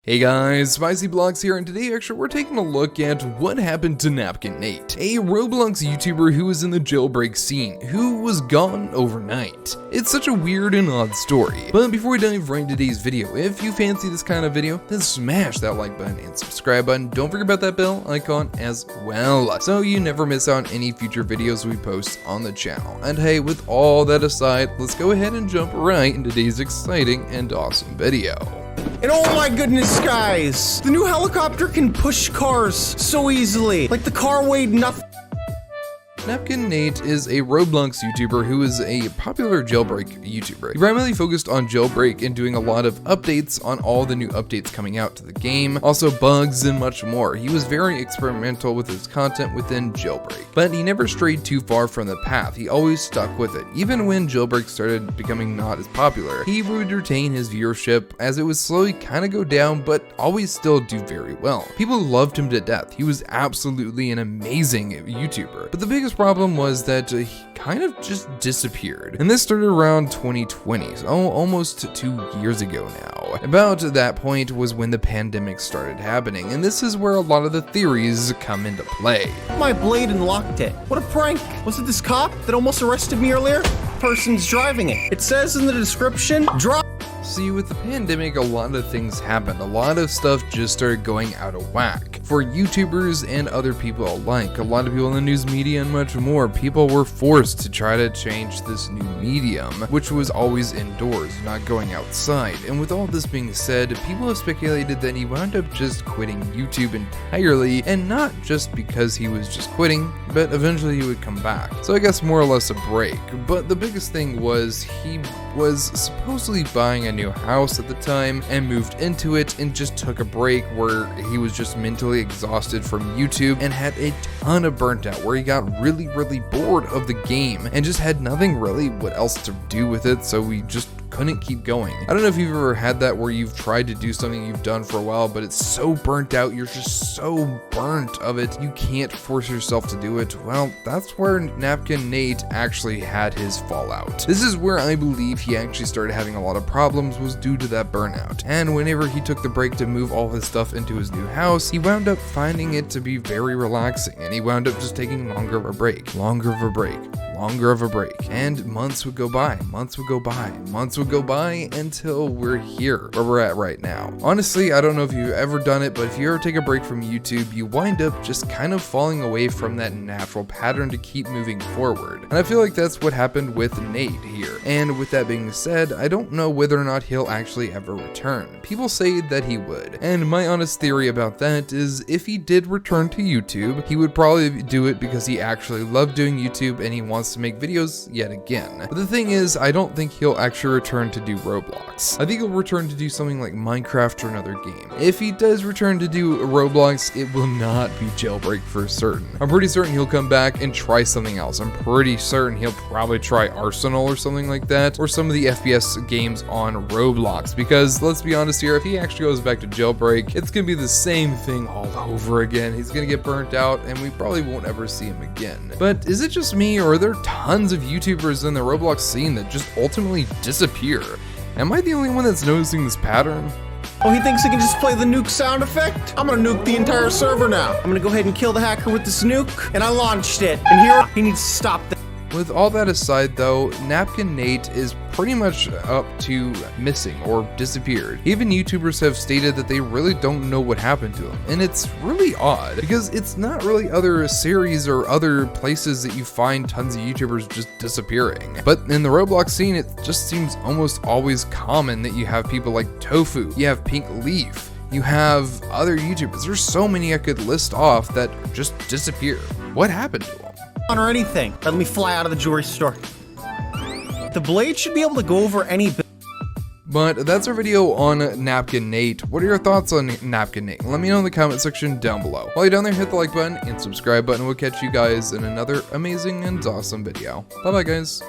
Hey guys, Spicy Blox here, and today actually we're taking a look at what happened to NapkinNate, a Roblox YouTuber who was in the jailbreak scene, who was gone overnight. It's such a weird and odd story, but before we dive right into today's video, if you fancy this kind of video, then smash that like button and subscribe button. Don't forget about that bell icon as well, so you never miss out on any future videos we post on the channel. And hey, with all that aside, let's go ahead and jump right into today's exciting and awesome video. And oh my goodness, guys! The new helicopter can push cars so easily. Like the car weighed nothing. NapkinNate is a Roblox YouTuber who is a popular jailbreak YouTuber. He primarily focused on jailbreak and doing a lot of updates on all the new updates coming out to the game, also bugs and much more. He was very experimental with his content within jailbreak, but he never strayed too far from the path. He always stuck with it. Even when jailbreak started becoming not as popular, he would retain his viewership as it would slowly kind of go down, but always still do very well. People loved him to death. He was absolutely an amazing YouTuber, but the biggest problem was that he kind of just disappeared. And this started around 2020, so almost 2 years ago now. About that point was when the pandemic started happening, and this is where a lot of the theories come into play. My blade and locked it. What a prank. Was it this cop that almost arrested me earlier? Person's driving it. It says in the description, drive. See, with the pandemic, a lot of things happened. A lot of stuff just started going out of whack. For YouTubers and other people alike, a lot of people in the news media and much more, people were forced to try to change this new medium, which was always indoors, not going outside. And with all this being said, people have speculated that he wound up just quitting YouTube entirely, and not just because he was just quitting, but eventually he would come back. So I guess more or less a break. But the biggest thing was he was supposedly buying a new house at the time and moved into it and just took a break where he was just mentally exhausted from YouTube and had a ton of burnt out, where he got really bored of the game and just had nothing really what else to do with it, so we just couldn't keep going. I don't know if you've ever had that where you've tried to do something you've done for a while, but it's so burnt out, you're just so burnt of it, you can't force yourself to do it. Well, that's where NapkinNate actually had his fallout. This is where I believe he actually started having a lot of problems, was due to that burnout. And whenever he took the break to move all his stuff into his new house, he wound up finding it to be very relaxing, and he wound up just taking longer of a break, and months would go by, until we're here, where we're at right now. Honestly, I don't know if you've ever done it, but if you ever take a break from YouTube, you wind up just kind of falling away from that natural pattern to keep moving forward. And I feel like that's what happened with Nate here. And with that being said, I don't know whether or not he'll actually ever return. People say that he would, and my honest theory about that is if he did return to YouTube, he would probably do it because he actually loved doing YouTube and he wants to make videos yet again. But the thing is, I don't think he'll actually return to do Roblox. I think he'll return to do something like Minecraft or another game. If he does return to do Roblox, it will not be jailbreak for certain. I'm pretty certain he'll come back and try something else. I'm pretty certain he'll probably try Arsenal or something like that, or some of the FPS games on Roblox, because let's be honest here, if he actually goes back to jailbreak, it's gonna be the same thing all over again. He's gonna get burnt out and we probably won't ever see him again. But is it just me, or are there tons of YouTubers in the Roblox scene that just ultimately disappear? Am I the only one that's noticing this pattern? Oh, he thinks he can just play the nuke sound effect? I'm gonna nuke the entire server now. I'm gonna go ahead and kill the hacker with this nuke, and I launched it. And here, he needs to stop that. With all that aside though, NapkinNate is pretty much up to missing or disappeared. Even YouTubers have stated that they really don't know what happened to him, and it's really odd because it's not really other series or other places that you find tons of YouTubers just disappearing. But in the Roblox scene, it just seems almost always common that you have people like Tofuu, you have PinkLeaf, you have other YouTubers. There's so many I could list off that just disappear. What happened to them? Or anything. Let me fly out of the jewelry store. The blade should be able to go over any. But that's our video on NapkinNate. What are your thoughts on NapkinNate? Let me know in the comment section down below. While you're down there, hit the like button and subscribe button. We'll catch you guys in another amazing and awesome video. Bye bye, guys.